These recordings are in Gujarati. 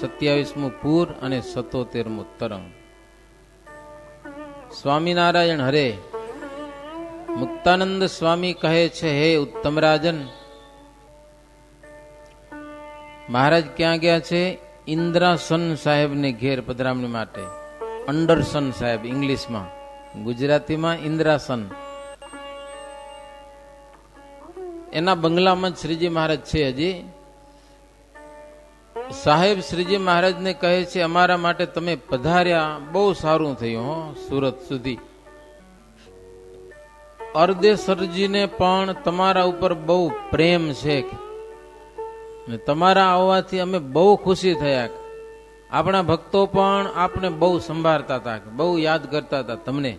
27મું પૂર અને 77મું તરંગ. સ્વામિનારાયણ હરે. મુક્તાનંદ સ્વામી કહે છે, હે ઉત્તમ રાજન, મહારાજ ક્યાં ગયા છે? ઇન્દ્રાસન સાહેબને ઘેર પધરામણી માટે. અંડરસન સાહેબ ઇંગ્લિશમાં, ગુજરાતીમાં ઇન્દ્રાસન. એના બંગલામાં જ શ્રીજી મહારાજ છે હજી. સાહેબ શ્રીજી મહારાજને કહે છે, અમારા માટે તમે પધાર્યા, બહુ સારું થયું હો, સુરત સુધી. અર્ધેસરજીને પણ તમારા ઉપર બહુ પ્રેમ છે, તમારા આવવાથી અમે બહુ ખુશી થયા. આપણા ભક્તો પણ આપને બહુ સંભાળતા હતા, બહુ યાદ કરતા હતા તમને.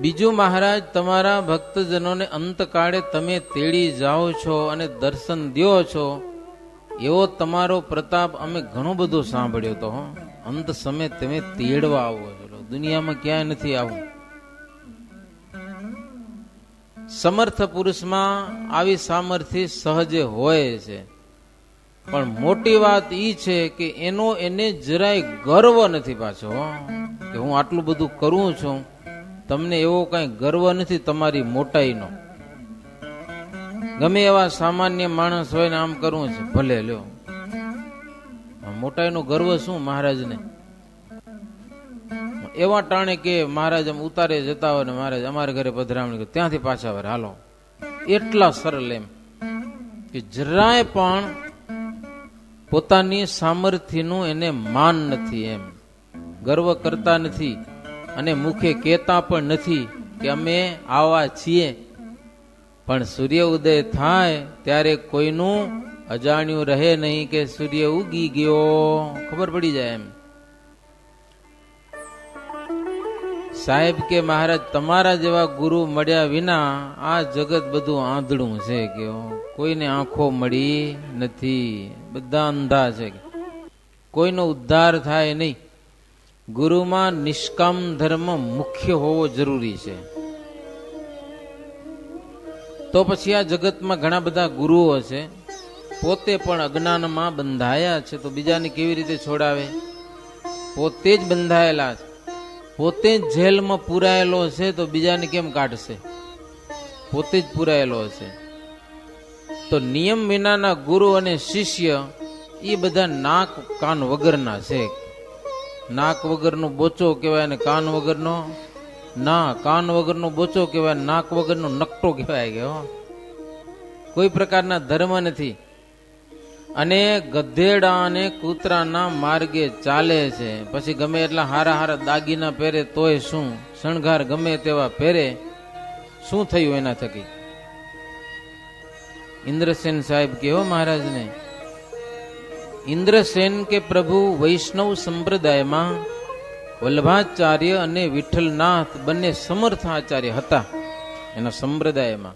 બીજું, મહારાજ તમારા ભક્તજનોને અંતકાળે તમે તેડી જાઓ છો અને દર્શન દો છો, એવો તમારો પ્રતાપ અમે ઘણો બધો સાંભળ્યો હતો. અંત સમય તમે તેડવા આવો છો, દુનિયામાં ક્યાંય નથી આવું. સમર્થ પુરુષમાં આવી સામર્થ્ય સહજે હોય છે, પણ મોટી વાત ઈ છે કે એને જરાય ગર્વ નથી પાછો, કે હું આટલું બધું કરું છું. તમને એવો કઈ ગર્વ નથી તમારી મોટાઈનો. ગમે એવા સામાન્ય માણસ હોય ને આમ કરવું છે, ભલે લ્યો. મોટાઈનો ગર્વ શું મહારાજને? એવા ટાણે કે મહારાજ આમ ઉતારે જતા હોય ને મહારાજ અમારા ઘરે પધરામણી, ત્યાંથી પાછા વર હાલો. એટલા સરળ એમ કે જરાય પણ પોતાની સામર્થ્યનું એને માન નથી, એમ ગર્વ કરતા નથી. અને મુખે કહેતા પણ નથી કે અમે આવા છીએ. પણ સૂર્ય ઉદય થાય ત્યારે કોઈનું અજાણ્યું રહે નહીં કે સૂર્ય ઉગી ગયો, ખબર પડી જાય એમ. સાહેબ કે મહારાજ તમારા જેવા ગુરુ મળ્યા વિના આ જગત બધું આંધળું છે, કે કોઈને આંખો મળી નથી, બધા અંધા છે, કોઈનો ઉદ્ધાર થાય નહીં. ગુરુમાં નિષ્કામ ધર્મ મુખ્ય હોવો જરૂરી છે. તો પછી આ જગતમાં ઘણા બધા ગુરુઓ છે, પોતે પણ અજ્ઞાનમાં બંધાયા છે, તો બીજાને કેવી રીતે છોડાવે? પોતે જ બંધાયેલા છે, પોતે જ જેલમાં પુરાયેલો છે, તો બીજાને કેમ કાઢશે? પોતે જ પુરાયેલો છે. તો નિયમ વિનાના ગુરુ અને શિષ્ય એ બધા નાક કાન વગરના છે. નાક વગરનો બોચો કહેવાય ને કાન વગરનો કાન વગરનો બોચો કહેવાય, નાક વગરનો નકટો કહેવાય. કે કોઈ પ્રકારના ધર્મ નથી. અને ગધેડા અને કૂતરાના માર્ગે ચાલે છે. પછી ગમે એટલા હારા હારા દાગીના પહેરે તોય શું, શણગાર ગમે તેવા પહેરે, શું થયું એના થકી? ઇન્દ્રસેન સાહેબ કેવો મહારાજને, ઇન્દ્રસેન કે પ્રભુ વૈષ્ણવ સંપ્રદાયમાં વલ્લભાચાર્ય અને વિઠ્ઠલનાથ બંને સમર્થ આચાર્ય હતા એના સંપ્રદાયમાં.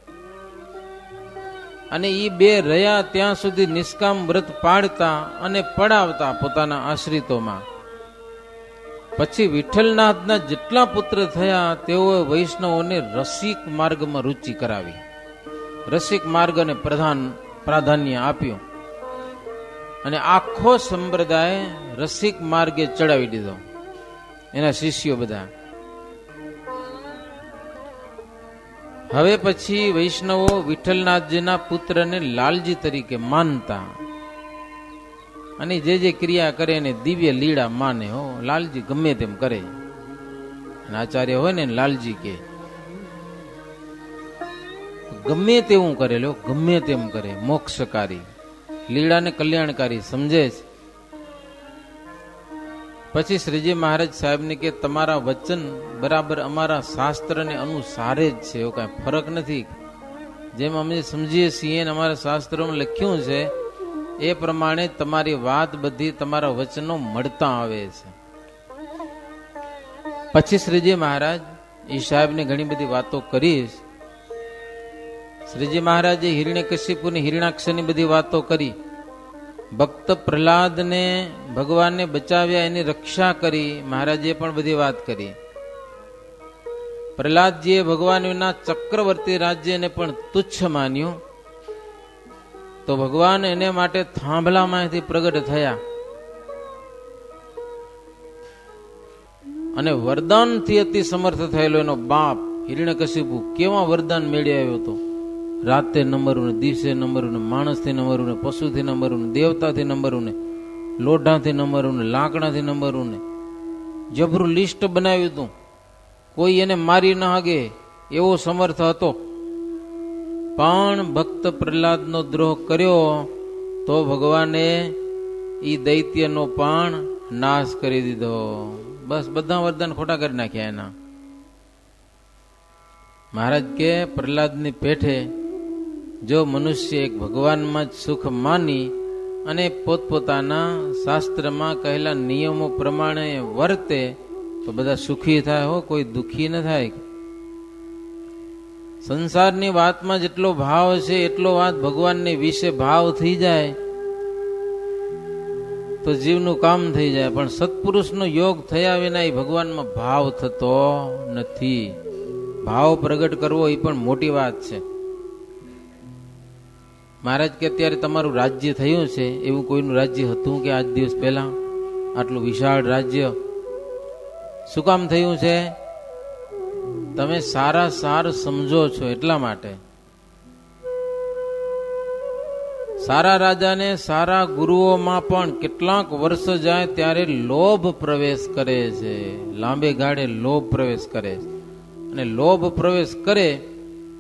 અને એ બે રહ્યા ત્યાં સુધી નિષ્કામ વ્રત પાડતા અને પડાવતા પોતાના આશ્રિતોમાં. પછી વિઠ્ઠલનાથના જેટલા પુત્ર થયા તેઓએ વૈષ્ણવોને રસિક માર્ગમાં રુચિ કરાવી, રસિક માર્ગને પ્રાધાન્ય આપ્યું અને આખો સંપ્રદાય રસિક માર્ગે ચડાવી દીધો, એના શિષ્યો બધા. હવે પછી વૈષ્ણવો વિઠ્ઠલનાથજીના પુત્રને લાલજી તરીકે માનતા અને જે ક્રિયા કરે એને દિવ્ય લીળા માને. હો, લાલજી ગમે તેમ કરે. આચાર્ય હોય ને લાલજી કે ગમે તેવું કરે, લો ગમે તેમ કરે, મોક્ષકારી લીળાને કલ્યાણકારી સમજે છે. પછી શ્રીજી મહારાજ સાહેબને કે તમારા વચન બરાબર અમારા શાસ્ત્રને અનુસારે જ છે, એવો કાંઈ ફરક નથી. જેમ અમે સમજીએ છીએ ને અમારા શાસ્ત્રોમાં લખ્યું છે એ પ્રમાણે તમારી વાત બધી તમારા વચનો મળતા આવે છે. પછી શ્રીજી મહારાજ એ સાહેબને ઘણી બધી વાતો કરી. શ્રીજી મહારાજે હિરણ્યકશિપુની હિરણાક્ષની બધી વાતો કરી. ભક્ત પ્રહલાદને ભગવાનને બચાવ્યા, એની રક્ષા કરી. મહારાજે પણ બધી વાત કરી. પ્રહલાદજીએ ભગવાન વિના ચક્રવર્તી રાજ્યને પણ તુચ્છ માન્યું તો ભગવાન એને માટે થાંભલામાંથી પ્રગટ થયા અને વરદાનથી અતિ સમર્થ થયેલો એનો બાપ હિરણ્યકશિપુ કેવા વરદાન મેળવી આવ્યો હતો. રાતે નંબરું ને, દિવસે નંબરું ને, માણસથી નંબરું ને, પશુથી નંબરું ને, દેવતાથી નંબરું ને, લોઢાથી નંબરું ને, લાકડાથી નંબરું ને, જબરું લિસ્ટ બનાવ્યું હતું. કોઈ એને મારી ન હાગે એવો સમર્થ હતો. પણ ભક્ત પ્રહલાદનો દ્રોહ કર્યો તો ભગવાને ઈ દૈત્યનો પણ નાશ કરી દીધો. બસ બધા વરદાન ખોટા કરી નાખ્યા એના. મહારાજ કે પ્રહલાદની પેઠે જો મનુષ્ય એક ભગવાનમાં જ સુખ માની અને પોતપોતાના શાસ્ત્રમાં કહેલા નિયમો પ્રમાણે વર્તે તો બધા સુખી થાય હો, કોઈ દુઃખી ન થાય. સંસારની વાતમાં જેટલો ભાવ છે એટલો વાત ભગવાનની વિશે ભાવ થઈ જાય તો જીવનું કામ થઈ જાય. પણ સત્પુરુષનો યોગ થયા વિના એ ભગવાનમાં ભાવ થતો નથી. ભાવ પ્રગટ કરવો એ પણ મોટી વાત છે. મહારાજ કે અત્યારે તમારું રાજ્ય થયું છે, એવું કોઈનું રાજ્ય હતું કે આજ દિવસ પહેલા? આટલું વિશાળ રાજ્ય શું કામ થયું છે? તમે સારા સાર સમજો છો એટલા માટે. સારા રાજાને સારા ગુરુઓમાં પણ કેટલાક વર્ષ જાય ત્યારે લોભ પ્રવેશ કરે છે. લાંબે ગાળે લોભ પ્રવેશ કરે છે અને લોભ પ્રવેશ કરે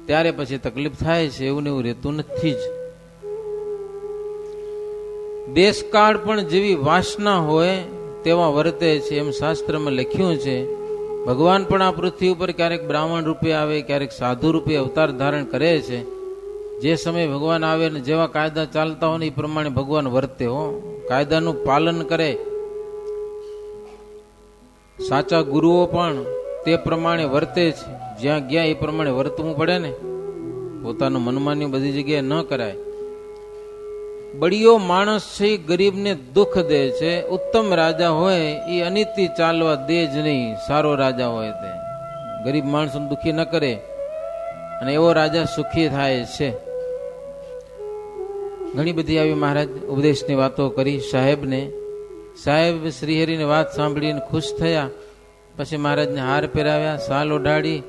ત્યારે પછી તકલીફ થાય છે. એવું ને એવું રહેતું નથી જ. દેશકાળ પણ જેવી વાસના હોય તેવા વર્તે છે એમ શાસ્ત્રમાં લખ્યું છે. ભગવાન પણ આ પૃથ્વી ઉપર ક્યારેક બ્રાહ્મણ રૂપે આવે, ક્યારેક સાધુ રૂપે અવતાર ધારણ કરે છે. જે સમયે ભગવાન આવે ને જેવા કાયદા ચાલતા હોય ને એ પ્રમાણે ભગવાન વર્તે હો. કાયદાનું પાલન કરે. સાચા ગુરુઓ પણ તે પ્રમાણે વર્તે છે. જ્યાં ગયા એ પ્રમાણે વર્તવું પડે ને. પોતાનું મનમાની બધી જગ્યાએ ન કરાય. બળિયો માણસ છે ગરીબને દુઃખ દે છે. ઉત્તમ રાજા હોય એ અનિતિ ચાલવા દે જ નહીં. સારો રાજા હોય તે ગરીબ માણસોને દુઃખી ન કરે અને એવો રાજા સુખી થાય છે. ઘણી બધી આવી મહારાજ ઉપદેશની વાતો કરી સાહેબને. સાહેબ શ્રીહરિની વાત સાંભળીને ખુશ થયા. પછી મહારાજને હાર પહેરાવ્યા, સાલ ઓઢાડી.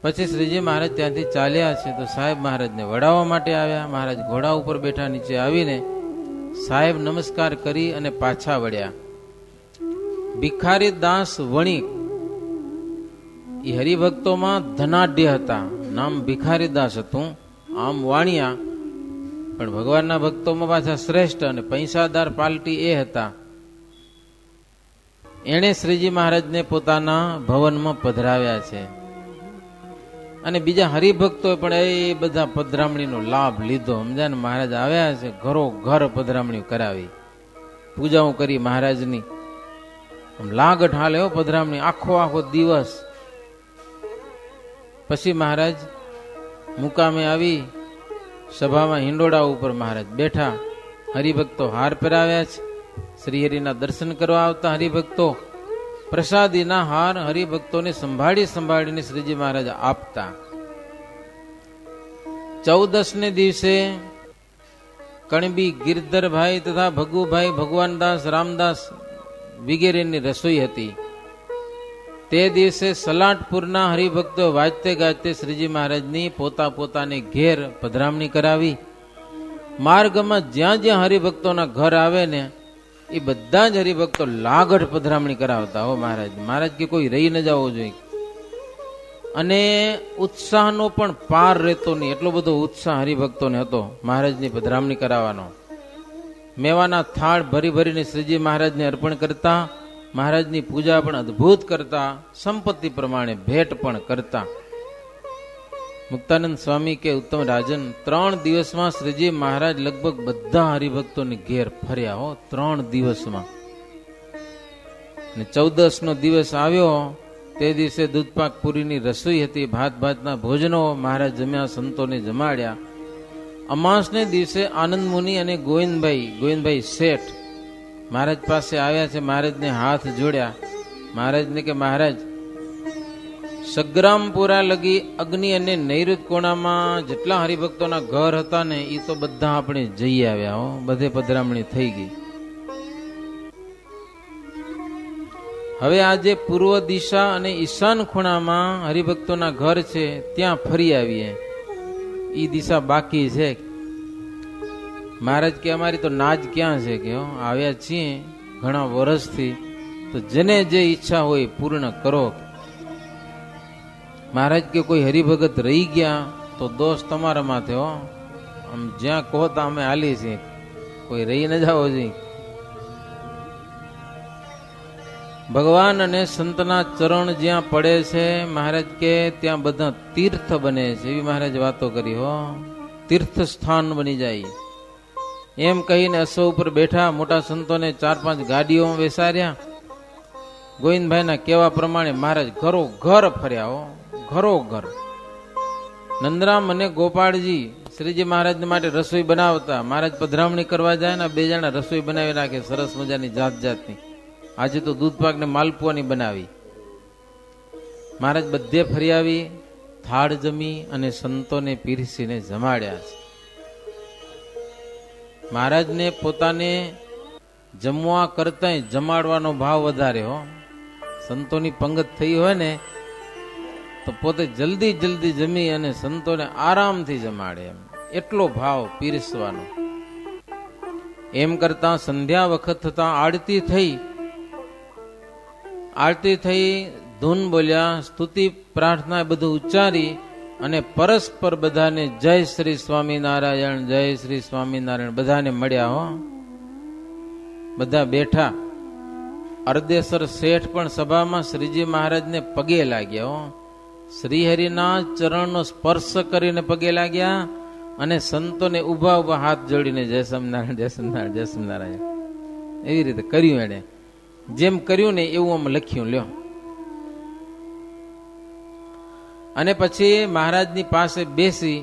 પછી શ્રીજી મહારાજ ત્યાંથી ચાલ્યા છે તો સાહેબ મહારાજને વડાવવા માટે આવ્યા. મહારાજ ઘોડા ઉપર બેઠા. નીચે આવીને સાહેબ નમસ્કાર કરી અને પાછા વળ્યા. ભિખારી દાસ વણિક એ હરિભક્તોમાં ધનાઢ્ય હતા. નામ ભિખારી દાસ હતું, આમ વાણિયા, પણ ભગવાનના ભક્તોમાં પાછા શ્રેષ્ઠ અને પૈસાદાર પાલટી એ હતા. એણે શ્રીજી મહારાજને પોતાના ભવનમાં પધરાવ્યા છે અને બીજા હરિભક્તો પણ એ બધા પધરામણીનો લાભ લીધો. સમજ્યા ને? મહારાજ આવ્યા છે, ઘરો ઘર પધરામણી કરાવી, પૂજાઓ કરી મહારાજની. લાગઠ હાલે હો પધરામણી, આખો દિવસ. પછી મહારાજ મુકામે આવી સભામાં હિંડોળા ઉપર મહારાજ બેઠા. હરિભક્તો હાર પહેરાવ્યા છે. શ્રીહરિના દર્શન કરવા આવતા હરિભક્તો પ્રસાદીના હાર હરિભક્તોને સંભાળીને શ્રીજી મહારાજ આપતા. 14 દિવસે કણબી ગિરધરભાઈ તથા ભગુભાઈ, ભગવાનદાસ, રામદાસ વગેરેની રસોઈ હતી. તે દિવસે સલાટપુરના હરિભક્તો વાજતે ગાજતે શ્રીજી મહારાજની પોતાને ઘેર પધરામણી કરાવી. માર્ગમાં જ્યાં જ્યાં હરિભક્તોના ઘર આવે ને એ બધા જ હરિભક્તો લાગઠ પધરામણી કરાવતા હો મહારાજ. મહારાજ કે કોઈ રહી ન જવો જોઈએ. અને ઉત્સાહનો પણ પાર રહેતો નહીં, એટલો બધો ઉત્સાહ હરિભક્તોને હતો મહારાજની પધરામણી કરાવવાનો. મેવાના થાળ ભરીને શ્રીજી મહારાજને અર્પણ કરતા. મહારાજની પૂજા પણ અદ્ભુત કરતા. સંપત્તિ પ્રમાણે ભેટ પણ કરતા. મુક્તાનંદ સ્વામી કે ઉત્તમ રાજન 3 દિવસમાં શ્રીજી મહારાજ લગભગ બધા હરિભક્તોની ઘેર ફર્યા હો. 3 દિવસમાં. અને 14નો દિવસ આવ્યો તે દિવસે દૂધપાક પૂરીની રસોઈ હતી. ભાતના ભોજનો મહારાજ જમ્યા, સંતોને જમાડ્યા. અમાસને દિવસે આનંદ મુનિ અને ગોવિંદભાઈ શેઠ મહારાજ પાસે આવ્યા છે. મહારાજને હાથ જોડ્યા. મહારાજને કે મહારાજ સગ્રામપુરા લગી અગ્નિ અને નૈઋત કોણામાં જેટલા હરિભક્તોના ઘર હતા ને એ તો બધા આપણે જઈ આવ્યા હો, બધે પધરામણી થઈ ગઈ. હવે આજે પૂર્વ દિશા અને ઈશાન ખૂણામાં હરિભક્તોના ઘર છે ત્યાં ફરી આવીએ. ઈ દિશા બાકી છે. મહારાજ કે અમારી તો નાજ ક્યાં છે કે આવ્યા છીએ ઘણા વર્ષથી, તો જેને જે ઈચ્છા હોય પૂર્ણ કરો. મહારાજ કે કોઈ હરિભગત રહી ગયા તો દોષ તમારા માથે હો, આમ જ્યાં કહો તો અમે હાલી છીએ, કોઈ રહી ન જાઓ જોઈએ. ભગવાન અને સંતના ચરણ જ્યાં પડે છે મહારાજ કે ત્યાં બધા તીર્થ બને છે, એવી મહારાજ વાતો કરી હો. તીર્થ સ્થાન બની જાય એમ કહીને અશ્વ ઉપર બેઠા મોટા સંતોને 4-5 ગાડીઓ બેસાડ્યા. ગોવિંદભાઈના કહેવા પ્રમાણે મહારાજ ઘરો ઘર ફર્યા હો, ઘરો ઘર. નંદરામ અને ગોપાળજી શ્રીજી મહારાજ માટે રસોઈ બનાવતા. મહારાજ પધરામણી કરવા જાય ને 2 જણા રસોઈ બનાવી નાખે સરસ મજાની જાત જાતની. આજે તો દૂધ પાક ને માલપુઆની બનાવી. મહારાજ બધે ફરી આવી, થાળ જમી અને સંતોને પીરસીને જમાડ્યા છે. મહારાજને પોતાને જમવા કરતા જમાડવાનો ભાવ વધારે હો. સંતોની પંગત થઈ હોય ને તો પોતે જલ્દી જલ્દી જમી અને સંતોને આરામથી જમાડે, એમ એટલો ભાવ પીરસવાનો. એમ કરતા સંધ્યા વખત થતા આરતી થઈ, ધૂન બોલ્યા, સ્તુતિ પ્રાર્થના બધું ઉચ્ચારી અને પરસ્પર બધાને જય શ્રી સ્વામિનારાયણ, જય શ્રી સ્વામિનારાયણ બધાને મળ્યા હો. બધા બેઠા. અર્ધેસર શેઠ પણ સભામાં શ્રીજી મહારાજને પગે લાગ્યા હો. શ્રીહરિના ચરણનો સ્પર્શ કરીને પગે લાગ્યા અને સંતોને ઉભા ઉભા હાથ જોડીને જય સ્વામિનારાયણ, જય સ્વામિનારાયણ, જય સ્વામિનારાયણ એવી રીતે કર્યું. એને જેમ કર્યું ને એવું આમ લખ્યું લ્યો. અને પછી મહારાજની પાસે બેસી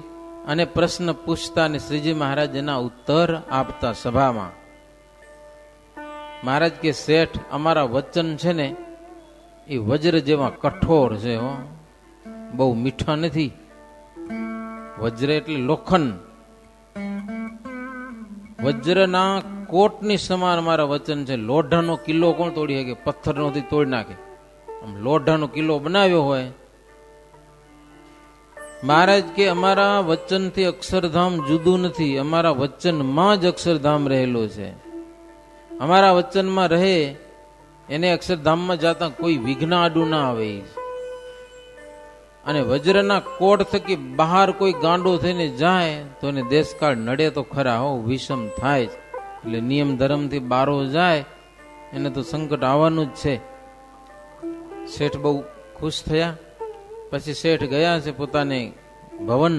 અને પ્રશ્ન પૂછતા અને શ્રીજી મહારાજ એના ઉત્તર આપતા સભામાં. મહારાજ કે શેઠ અમારા વચન છે ને એ વજ્ર જેવા કઠોર છે હો, બહુ મીઠા નથી. વજ્ર એટલે લોખંડ. વજ્રના કોટની સમાન અમારા વચન છે. લોઢાનો કિલ્લો કોણ તોડી શકે? પથ્થરનો તોડી નાખે. આમ લોઢાનો કિલ્લો બનાવ્યો હોય. મહારાજ કે અમારા વચનથી અક્ષરધામ જુદું નથી, અમારા વચનમાં જ અક્ષરધામ રહેલું છે. અમારા વચનમાં રહે એને અક્ષરધામમાં જતા કોઈ વિઘ્ન આડું ના આવે. અને વજ્રના કોટ થકી બહાર કોઈ ગાંડો થઈને જાય તો એને દેશકાળ નડે તો ખરા હો, વિષમ થાય. એટલે નિયમ ધર્મથી બારો જાય એને તો સંકટ આવવાનું જ છે. શેઠ બહુ ખુશ થયા. પછી શેઠ ગયા છે પોતાને ભવન.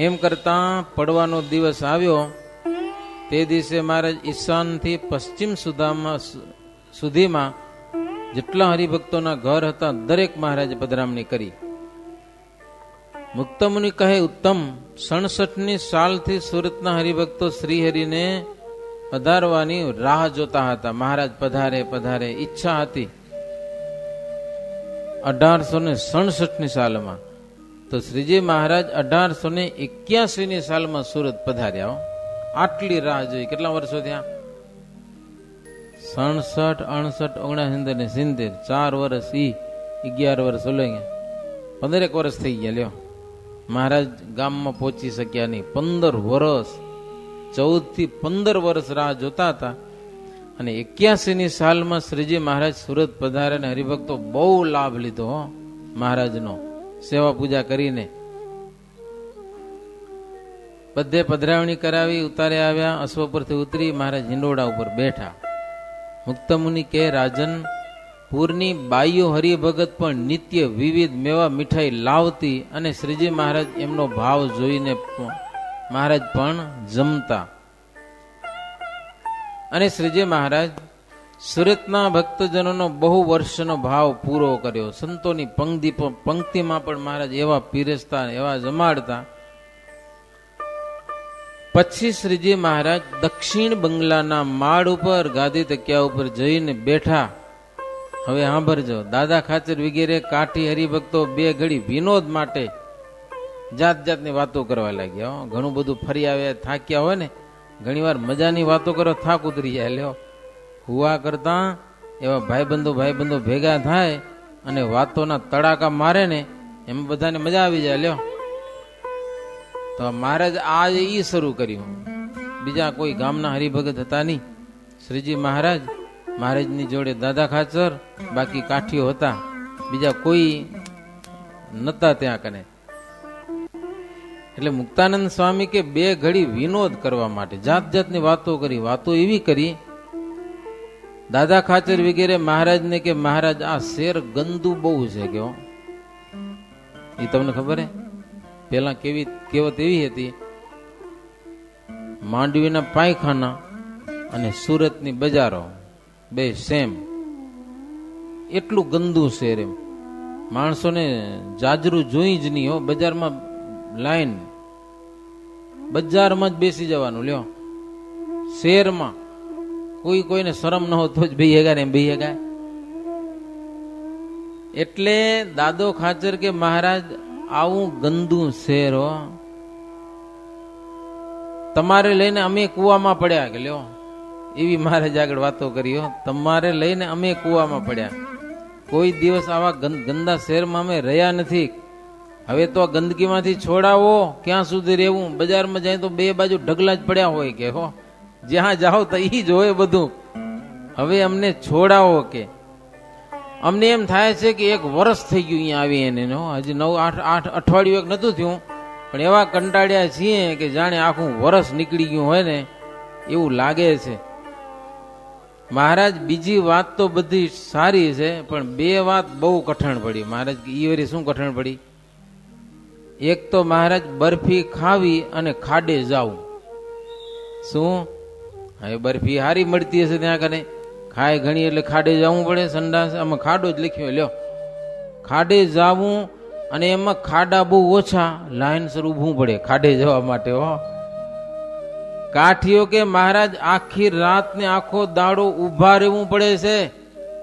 એમ કરતા પડવાનો દિવસ આવ્યો. તે દિવસે મહારાજ ઈશાનથી પશ્ચિમ સુધીમાં જેટલા હરિભક્તોના ઘર હતા દરેક મહારાજે પધરામણી કરી. મુક્તમુનિ કહે ઉત્તમ 67ની સાલથી સુરતના હરિભક્તો શ્રીહરિને પધારવાની રાહ જોતા હતા. મહારાજ પધારે પધારે ઈચ્છા હતી. 1867ની સાલમાં તો શ્રીજી મહારાજ 1881ની સાલમાં સુરત પધાર્યા. આટલી રાહ જોઈ. કેટલા વર્ષો થયા? 67, 68, 69 ને 70. 4 વર્ષ ઈ 11 વર્ષ ઓલે 15 વર્ષ થઈ ગયા. લ્યો મહારાજ ગામમાં પહોંચી શક્યા નહીં. 15 વર્ષ, 14 થી 15 વર્ષ રાહ જોતા હતા. અને 81ની સાલમાં શ્રીજી મહારાજ સુરત પધાર્યા અને હરિભક્તો બહુ લાભ લીધો મહારાજનો, સેવા પૂજા કરીને. બધે પધરાવણી કરાવી, ઉતારે આવ્યા. અશ્વ પરથી ઉતરી મહારાજ હિંડોળા ઉપર બેઠા. મુક્તમુનિ કે રાજન, પૂરની બાઈઓ હરિભગત પણ નિત્ય વિવિધ મેવા મીઠાઈ લાવતી અને શ્રીજી મહારાજ એમનો ભાવ જોઈને મહારાજ પણ જમતા. અને શ્રીજી મહારાજ સુરતના ભક્તજનોનો બહુ વર્ષનો ભાવ પૂરો કર્યો. સંતોની પંક્તિમાં પણ મહારાજ એવા પીરસતા, એવા જમાડતા. પછી શ્રીજી મહારાજ દક્ષિણ બંગલાના માળ ઉપર ગાદી તકિયા ઉપર જઈને બેઠા. હવે સાંભળજો, દાદા ખાચર વગેરે કાઠી હરિભક્તો બે ઘડી વિનોદ માટે જાત જાતની વાતો કરવા લાગ્યા. ઘણું બધું ફરી આવ્યા, થાક્યા હોય ને, ઘણી વાર મજાની વાતો કરો, થાક ઉતરી જાય. લ્યો, હુવા કરતા એવા ભાઈબંધો ભેગા થાય અને વાતોના તડાકા મારે ને, એમાં બધાને મજા આવી જાય. લ્યો, તો મહારાજ આજ ઈ શરૂ કર્યું. બીજા કોઈ ગામના હરિભગત હતા નહીં. શ્રીજી મહારાજની જોડે દાદા ખાચર, બાકી કાઠીઓ હતા, બીજા કોઈ નતા ત્યાં કને. એટલે મુક્તાનંદ સ્વામી કે બે ઘડી વિનોદ કરવા માટે જાત જાતની વાતો કરી. વાતો એવી કરી, દાદા ખાચર વગેરે મહારાજને કે મહારાજ આ શેર ગંદુ બહુ છે. કેવો એ તમને ખબર હે? પેલા કેવત એવી હતી, માંડવીના પાયખાના અને સુરતની બજારો બે સેમ, એટલું ગંદુ શેર. એમ માણસોને જાજરું જોઈ જ નહીં હો. બજારમાં લાઈન, બજારમાં જ બેસી જવાનું. લ્યો, શેરમાં કોઈને શરમ ન હોતો જ ભાઈ હેગા ને એમ ભાઈ હેગા. એટલે દાદો ખાચર કે મહારાજ આવું ગંદુ શેર હો, તમારે લઈને અમે કુવામાં પડ્યા. કે લ્યો, એવી મહારાજ આગળ વાતો કરી હો, તમારે લઈને અમે કુવામાં પડ્યા. કોઈ દિવસ આવા ગંદા શહેરમાં અમે રહ્યા નથી. હવે તો આ ગંદકીમાંથી છોડાવો, ક્યાં સુધી રહેવું? બજારમાં જાય તો બે બાજુ ઢગલા જ પડ્યા હોય. કે હો, જ્યાં જાઓ તો ઈ જ હોય બધું. હવે અમને છોડાવો. કે અમને એમ થાય છે કે એક વર્ષ થઈ ગયું અહીંયા આવી એને, હજી 9-8 અઠવાડિયું એક નતું થયું, પણ એવા કંટાળ્યા છીએ કે જાણે આખું વર્ષ નીકળી ગયું હોય ને એવું લાગે છે. મહારાજ બીજી વાત તો બધી સારી છે, પણ બે વાત બહુ કઠણ પડી. મહારાજ ઈ વરી શું કઠણ પડી? એક તો મહારાજ બરફી ખાવી અને ખાડે જાવું. શું? હવે બરફી હારી મળતી હશે ત્યાં કને, ખાય ઘણી એટલે ખાડે જવું પડે. સંડાસ આમાં ખાડો જ લખ્યો. લ્યો, ખાડે જાવું, અને એમાં ખાડા બહુ ઓછા, લાઈનસર ઊભું પડે ખાડે જવા માટે. હો, કાઠીઓ કે મહારાજ આખી રાત ને આખો દાડો ઊભા રહેવું પડે છે,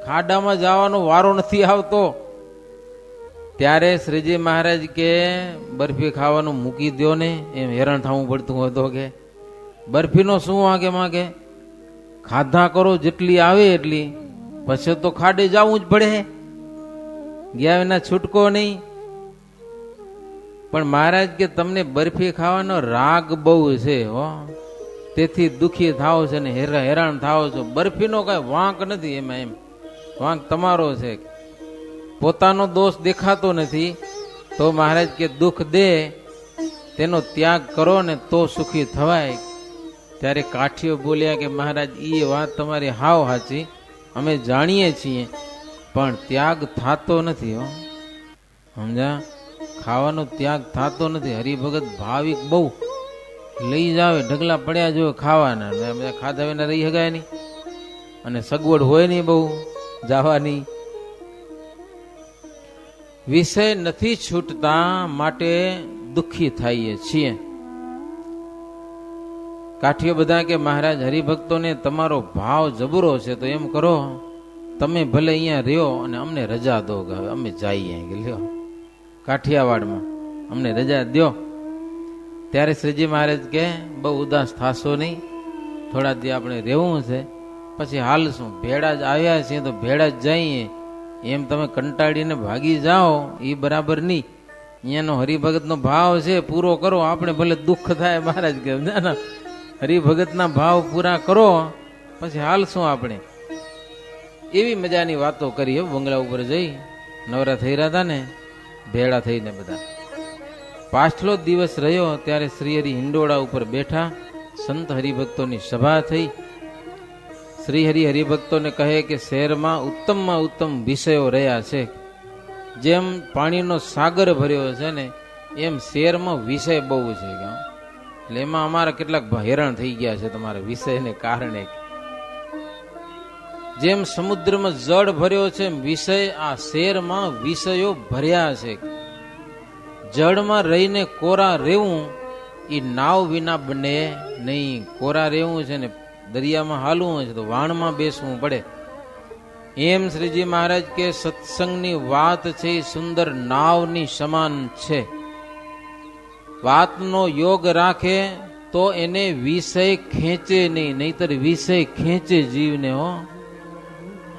ખાડામાં જવાનો વારો નથી આવતો. ત્યારે શ્રીજી મહારાજ કે બરફી ખાવાનું મૂકી દો ને, એમ હેરાન થવું પડતું હતું. કે બરફીનો શું વાગે માગે, ખાધા કરો જેટલી આવે એટલી, પછી તો ખાડે જવું જ પડે, ગયા વિના છૂટકો નહીં. પણ મહારાજ કે તમને બરફી ખાવાનો રાગ બહુ છે હો, તેથી દુખી થાવ છે ને હેરાન થાવ છો. બરફીનો કઈ વાંક નથી એમાં, એમ વાંક તમારો છે. પોતાનો દોષ દેખાતો નથી, તો મહારાજ કે દુઃખ દે તેનો ત્યાગ કરો ને તો સુખી થવાય. ત્યારે કાઠીઓ બોલ્યા કે મહારાજ એ વાત તમારી હાવ સાચી, અમે જાણીએ છીએ, પણ ત્યાગ થાતો નથી. હો, સમજા? ખાવાનો ત્યાગ થાતો નથી. હરિભગત ભાવિક બહુ લઈ જાવે, ઢગલા પડ્યા જો ખાવાના, ખાધા વિના રહી શકાય નહીં, અને સગવડ હોય નહીં બહુ જવાની. વિષય નથી છૂટતા માટે દુઃખી થઈએ છીએ. કાઠીઓ બધા કે મહારાજ હરિભક્તોને તમારો ભાવ જબરો છે, તો એમ કરો તમે ભલે અહીંયા રહ્યો અને અમને રજા દો, કે હવે અમે જઈએ. લ્યો, કાઠિયાવાડમાં અમને રજા દો. ત્યારે શ્રીજી મહારાજ કે બહુ ઉદાસ થાશો નહીં, થોડા દી આપણે રહેવું છે, પછી હાલશું. ભેળા જ આવ્યા છીએ તો ભેળા જ જઈએ. એમ તમે કંટાળીને ભાગી જાઓ એ બરાબર નહીં. અહીંયાનો હરિભગતનો ભાવ છે પૂરો કરો. આપણે ભલે દુઃખ થાય, મહારાજ કે ના, હરિભગતના ભાવ પૂરા કરો, પછી હાલશું આપણે. એવી મજાની વાતો કરી. બંગલા ઉપર જઈ નવરા થઈ રહ્યા હતા ને, ભેળા થઈને બધા. પાછલો દિવસ રહ્યો ત્યારે શ્રી હરિ હિંડોળા ઉપર બેઠા. સંત હરિભક્તોની સભા થઈ. શ્રી હરિ હરિભક્તોને કહે કે શહેરમાં ઉત્તમમાં ઉત્તમ વિષયો રહ્યા છે. જેમ પાણીનો સાગર ભર્યો છે ને, એમ શહેરમાં વિષય બહુ છે. એટલે એમાં અમારા કેટલાક હેરાન થઈ ગયા છે તમારા વિષયને કારણે. જેમ સમુદ્રમાં જળ ભર્યો છે, વિષય આ શેરમાં વિષયો ભર્યા છે. જળમાં રહીને કોરા રહેવું એ નાવ વિના બને નહીં. કોરા રહેવું છે ને દરિયામાં હાલવું છે તો વાણમાં બેસવું પડે. એમ શ્રીજી મહારાજ કે સત્સંગની વાત છે એ સુંદર નાવની સમાન છે. વાતનો યોગ રાખે તો એને વિષય ખેંચે નહીં, નહીતર વિષય ખેંચે જીવને. હો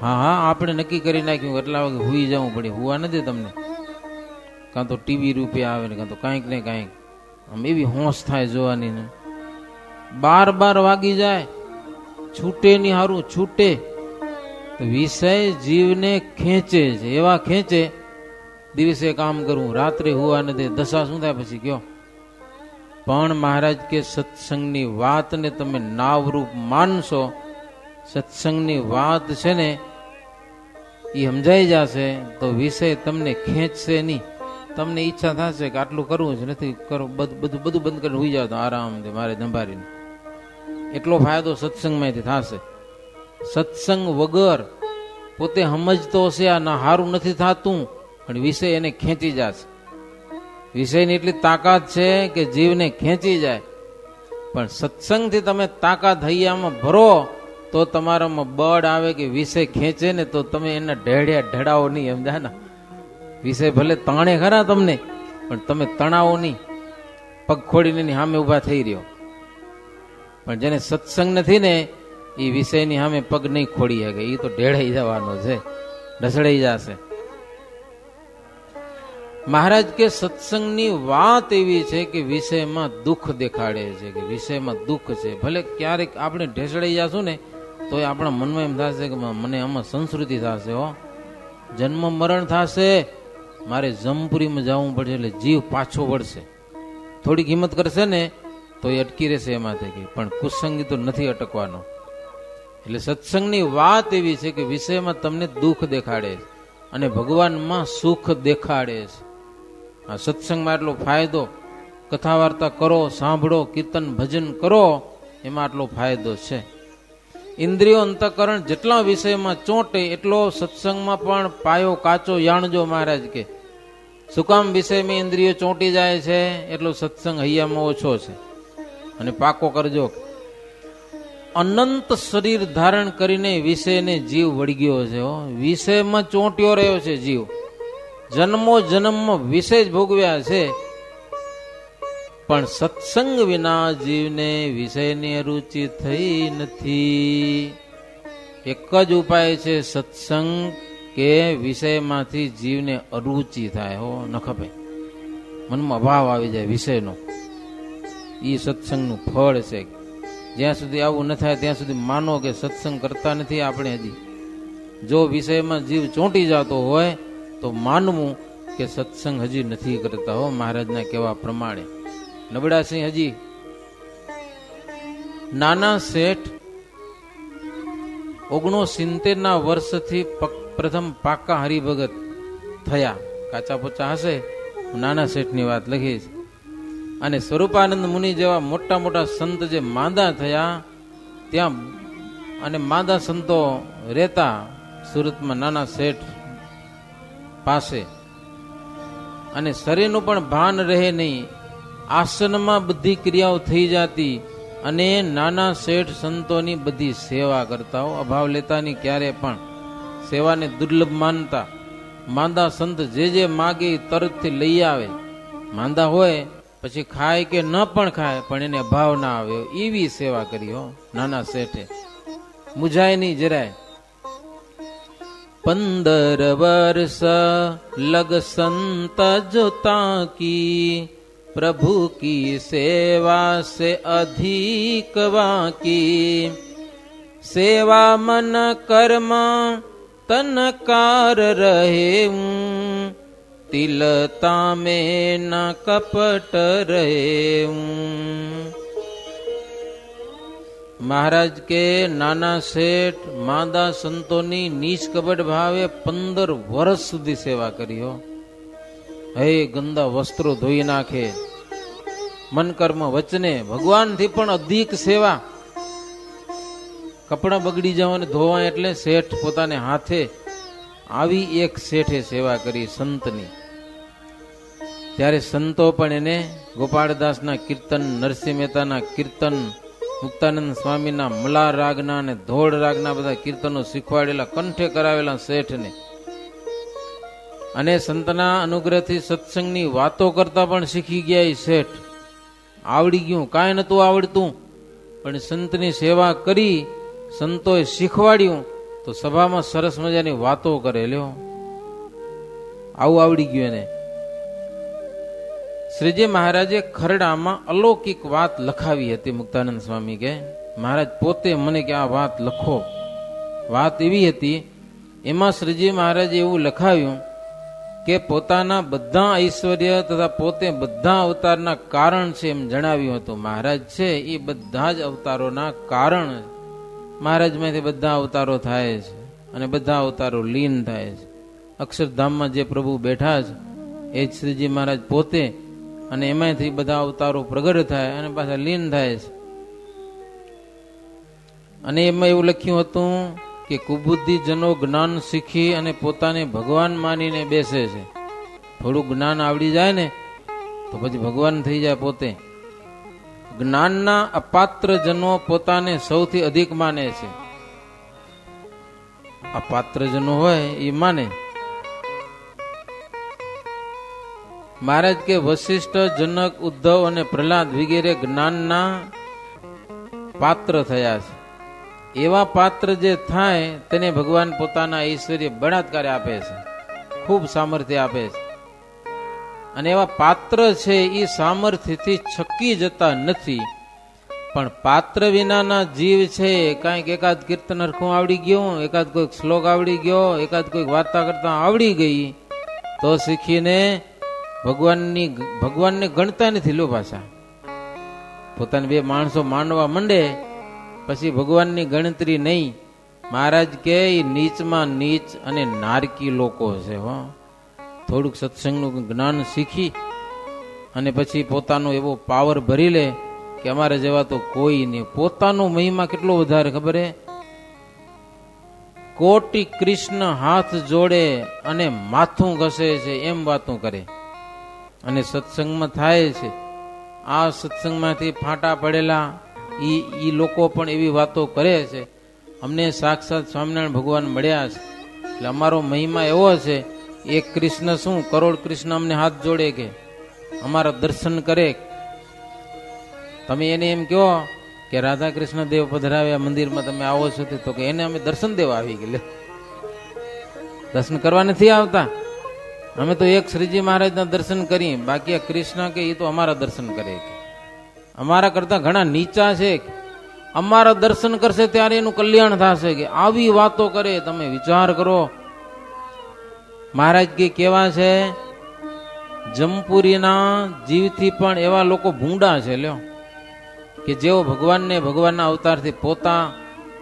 હા, આપણે નક્કી કરી નાખ્યું એટલા વાગે હુઈ જવું પડે. હુવા નથી તમને, કાં તો ટીવી રૂપે આવે ને કાં તો કાંઈક ને કાંઈક. આમ એવી હોંશ થાય જોવાની ને. 12 વાગી જાય, છૂટે નહીં, હારું છૂટે. તો વિષય જીવને ખેંચે છે, એવા ખેંચે દિવસે કામ કરવું, રાત્રે હુવા નથી. દશા શું થાય પછી કયો? પણ મહારાજ કે સત્સંગની વાતને તમે નાવરૂપ માનશો, સત્સંગની વાત છે ને એ સમજાઈ જશે તો વિષય તમને ખેંચશે નહીં. તમને ઈચ્છા થશે કે આટલું કરવું જ નથી, કરો, બધું બંધ કરીને હોઈ જાવ તો આરામથી મારે ધંભારીને. એટલો ફાયદો સત્સંગમાંથી થશે. સત્સંગ વગર પોતે સમજતો હશે આ ના સારું નથી થતું, પણ વિષય એને ખેંચી જશે. વિષયની એટલી તાકાત છે કે જીવને ખેંચી જાય. પણ સત્સંગથી તમે તાકાત હૈયામાં ભરો તો તમારામાં બળ આવે કે વિષય ખેંચે ને તો તમે એને ઢેડાવો નહીં. સમજા ને? વિષય ભલે તાણે ખરા તમને, પણ તમે તણાવો નહીં, પગ ખોડીને સામે ઉભા થઈ રહ્યો. પણ જેને સત્સંગ નથી ને એ વિષયની સામે પગ નહીં ખોડી શકે, એ તો ઢેડાઈ જવાનો છે, ઢસડાઈ જશે. મહારાજ કે સત્સંગની વાત એવી છે કે વિષયમાં દુઃખ દેખાડે છે, કે વિષયમાં દુઃખ છે. ભલે ક્યારેક આપણે ઢેસડાઈ જશું ને તો આપણા મનમાં એમ થશે કે મને આમાં સંસ્કૃતિ થશે, હો જન્મ મરણ થશે, મારે જમપુરીમાં જવું પડશે, એટલે જીવ પાછો વળશે. થોડીક હિંમત કરશે ને તો એ અટકી રહેશે એમાંથી. પણ કુસંગી તો નથી અટકવાનો. એટલે સત્સંગની વાત એવી છે કે વિષયમાં તમને દુઃખ દેખાડે છે અને ભગવાનમાં સુખ દેખાડે છે. આ સત્સંગમાં એટલો ફાયદો, કથા વાર્તા કરો, સાંભળો, કીર્તન ભજન કરો, એમાં આટલો ફાયદો છે. ઇન્દ્રિયો અંતઃકરણ જેટલા વિષયમાં ચોંટે એટલો સત્સંગમાં પણ પાયો કાચો યાણજો. મહારાજ કે શું કામ વિષયમાં ઇન્દ્રિયો ચોંટી જાય છે? એટલો સત્સંગ હૈયામાં ઓછો છે. અને પાકો કરજો. અનંત શરીર ધારણ કરીને વિષયને જીવ વળગ્યો છે. વિષયમાં ચોંટ્યો રહ્યો છે જીવ. જન્મો જન્મમાં વિષય જ ભોગવ્યા છે. પણ સત્સંગ વિના જીવને વિષયની રુચિ થઈ નથી. એક જ ઉપાય છે સત્સંગ, કે વિષયમાંથી જીવને અરુચિ થાય. હો ન ખપે, મનમાં ભાવ આવી જાય વિષયનો. એ સત્સંગનું ફળ છે. જ્યાં સુધી આવું ન થાય ત્યાં સુધી માનો કે સત્સંગ કરતા નથી આપણે. હજી જો વિષયમાં જીવ ચોંટી જતો હોય તો માનવું કે સત્સંગ હજી નથી કરતા. હો મહારાજના કહેવા પ્રમાણે. નબળાસિંહ હજી નાના શેઠ 69 વર્ષથી પ્રથમ પાકા હરિભગત થયા. કાચા પોચા હશે, નાના શેઠની વાત લખીશ. અને સ્વરૂપાનંદ મુનિ જેવા મોટા મોટા સંત જે માંદા થયા ત્યાં, અને માંદા સંતો રહેતા સુરતમાં નાના શેઠ પાસે, અને શરીરનું પણ ભાન રહે નહીં, આસનમાં બધી ક્રિયાઓ થઈ જતી, અને નાના શેઠ સંતોની બધી સેવા કરતા. અભાવ લેતાની ક્યારે પણ સેવાને દુર્લભ માનતા. માંદા સંત જે માગે તરતથી લઈ આવે. માંદા હોય પછી ખાય કે ન પણ ખાય પણ એને અભાવ ના આવે એવી સેવા કરી. હો નાના શેઠે મુજાય નહીં જરાય. 15 વર્ષ લગ સંત જોતા કી, प्रभु की सेवा से अधिक वाकी, सेवा मन कर्म तन कार रहे, तिलता में न कपट रहे. મહારાજ કે નાના શેઠ માંદા સંતોની નિષ્કપટ ભાવે 15 વર્ષ સુધી સેવા કરી. હો હે ગંદા વસ્ત્રો ધોઈ નાખે, મન કર્મ વચને ભગવાનથી પણ અધિક સેવા. કપડા બગડી જવા ધોવા એટલે શેઠ પોતાને હાથે આવી એક શેઠે સેવા કરી સંતની. ત્યારે સંતો પણ એને ગોપાળદાસના કીર્તન, નરસિંહ મહેતાના કીર્તન, મુક્તાનંદ સ્વામીના મલાર રાગના અને ધોળ રાગના બધા કીર્તનો શીખવાડેલા, કંઠે કરાવેલા શેઠને, અને સંતના અનુગ્રહથી સત્સંગની વાતો કરતા પણ શીખી ગયા. એ શેઠ આવડી ગયું, કાંઈ નતું આવડતું, પણ સંતની સેવા કરી, સંતોએ શીખવાડ્યું તો સભામાં સરસ મજાની વાતો કરે. લ્યો, આવું આવડી ગયું એને. શ્રીજી મહારાજે ખરડામાં અલૌકિક વાત લખાવી હતી. મુક્તાનંદ સ્વામી કે મહારાજ પોતે મને કે આ વાત લખો. વાત એવી હતી, એમાં શ્રીજી મહારાજે એવું લખાવ્યું કે પોતાના બધા ઐશ્વર્ય તથા પોતે બધા અવતારના કારણ છે એમ જણાવ્યું હતું. મહારાજ છે એ બધા જ અવતારોના કારણ. મહારાજમાંથી બધા અવતારો થાય છે અને બધા અવતારો લીન થાય છે. અક્ષરધામમાં જે પ્રભુ બેઠા છે એ જ શ્રીજી મહારાજ પોતે, અને એમાંથી બધા અવતારો પ્રગટ થાય અને પાછા લીન થાય છે. અને એમાં એવું લખ્યું હતું કે કુબુદ્ધિજનો જ્ઞાન શીખી અને પોતાને ભગવાન માનીને બેસે છે. થોડું જ્ઞાન આવડી જાય ને તો પછી ભગવાન થઈ જાય પોતે. જ્ઞાનના અપાત્ર જનો પોતાને સૌથી અધિક માને છે. અપાત્ર જનો હોય એ માને. મહારાજ કે વશિષ્ઠ, જનક, ઉદ્ધવ અને પ્રહલાદ વગેરે જ્ઞાનના પાત્ર થયા છે. એવા પાત્ર જે થાય તેને ભગવાન પોતાના ઐશ્વર્ય બળાત્કારે આપે છે, ખૂબ સામર્થ્ય આપે છે. અને એવા પાત્ર છે એ સામર્થ્યથી છકી જતા નથી. પણ પાત્ર વિનાના જીવ છે, કાંઈક એકાદ કીર્તન હરખું આવડી ગયું, એકાદ કોઈક શ્લોક આવડી ગયો, એકાદ કોઈક વાર્તા કરતા આવડી ગઈ તો શીખીને ભગવાનને ગણતા નથી. લો પાછા પોતાને બે માણસો માનવા માંડે પછી ભગવાનની ગણતરી નહીં. મહારાજ કે નીચમાં નીચ અને નારકી લોકો છે. હો, થોડુંક સત્સંગનું જ્ઞાન શીખી અને પછી પોતાનો એવો પાવર ભરી લે કે અમારા જેવા તો કોઈ નહીં. પોતાનો મહિમા કેટલો વધારે ખબર હે? કોટી કૃષ્ણ હાથ જોડે અને માથું ઘસે છે એમ વાતો કરે. અને સત્સંગમાં થાય છે. આ સત્સંગમાંથી ફાંટા પડેલા ઈ લોકો પણ એવી વાતો કરે છે. અમને સાક્ષાત સ્વામિનારાયણ ભગવાન મળ્યા છે એટલે અમારો મહિમા એવો છે, એક કૃષ્ણ શું કરોડ કૃષ્ણ અમને હાથ જોડે કે અમારા દર્શન કરે. તમે એને એમ કહો કે રાધા કૃષ્ણ દેવ પધરાવ્યા મંદિરમાં, તમે આવો છો તો કે એને અમે દર્શન દેવા આવી ગયા. દર્શન કરવા નથી આવતા. અમે તો એક શ્રીજી મહારાજના દર્શન કરી, બાકી આ કૃષ્ણ કે એ તો અમારા દર્શન કરે. અમારા કરતા ઘણા નીચા છે, અમારા દર્શન કરશે ત્યારે એનું કલ્યાણ થશે. કે આવી વાતો કરે, તમે વિચાર કરો. મહારાજ કે કેવા છે, જમપુરીના જીવથી પણ એવા લોકો ભૂંડા છે. લ્યો, કે જેઓ ભગવાનને ભગવાનના અવતારથી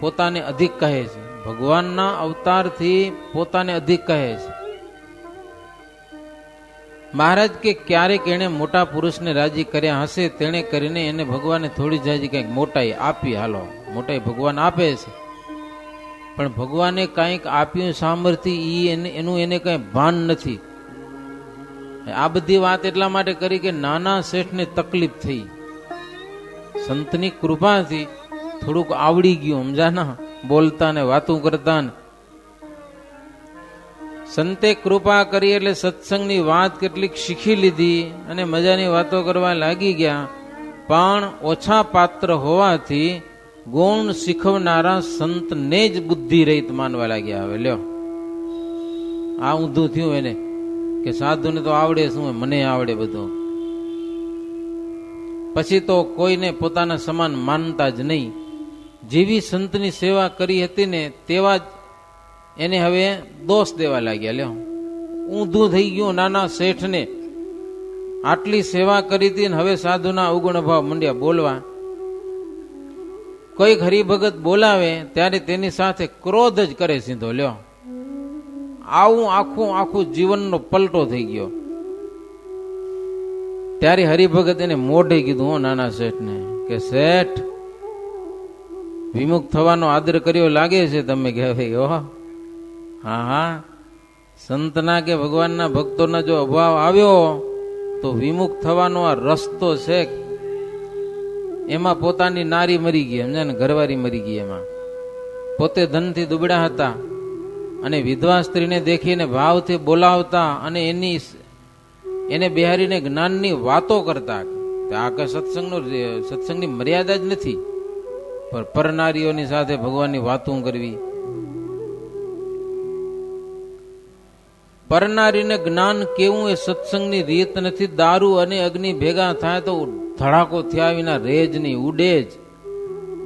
પોતાને અધિક કહે છે. ભગવાનના અવતારથી પોતાને અધિક કહે છે. મહારાજ કે ક્યારેક એને મોટા પુરુષને રાજી કર્યા હશે, તેણે કરીને એને ભગવાને થોડી જાજી કંઈક મોટાઈ આપી. હાલો, મોટાઈ ભગવાન આપે છે, પણ ભગવાને કંઈક આપ્યું સામર્થ્ય એનું એને કઈ ભાન નથી. આ બધી વાત એટલા માટે કરી કે નાના શેઠને તકલીફ થઈ. સંતની કૃપાથી થોડુંક આવડી ગયું, સમજાના, બોલતા ને વાતું કરતા ને. સંતે કૃપા કરી એટલે સત્સંગની વાત કેટલીક શીખી લીધી અને મજાની વાતો કરવા લાગી ગયા. પણ ઓછા પાત્ર હોવાથી ગુણ શીખવનારા સંતને જ બુદ્ધિ રહિત માનવા લાગ્યા. હવે લ્યો, આ ઊંધું થયું એને કે સાધુને તો આવડે શું, મને આવડે બધું. પછી તો કોઈને પોતાના સમાન માનતા જ નહીં. જેવી સંતની સેવા કરી હતી ને તેવા જ એને હવે દોષ દેવા લાગ્યા. લ્યો, ઊંધું થઈ ગયું. નાના શેઠને આટલી સેવા કરી હતી ને હવે સાધુના અવગુણ ભાવ મંડ્યા બોલવા. કોઈક હરિભગત બોલાવે ત્યારે તેની સાથે ક્રોધ જ કરે સીધો. લ્યો, આવું આખું જીવનનો પલટો થઈ ગયો. ત્યારે હરિભગત એને મોઢે કીધું, હો નાના શેઠને, કે શેઠ વિમુખ થવાનો આદર કર્યો લાગે છે તમે. કહેવાય, હા, સંતના કે ભગવાનના ભક્તોના જો અભાવ આવ્યો તો વિમુખ થવાનો આ રસ્તો છે. એમાં પોતાની નારી મરી ગઈ, સમજે ને, ઘરવાળી મરી ગઈ. એમાં પોતે ધનથી દુબળા હતા અને વિધવા સ્ત્રીને દેખીને ભાવથી બોલાવતા અને એને બિહારીને જ્ઞાનની વાતો કરતા. આ કે સત્સંગની મર્યાદા જ નથી, પણ પરનારીઓની સાથે ભગવાનની વાતો કરવી. પરનારીને જ્ઞાન કેવું એ સત્સંગની રીત નથી. દારૂ અને અગ્નિ ભેગા થાય તો ધડાકો થયા વિના રહે જ નહીં, ઉડે જ.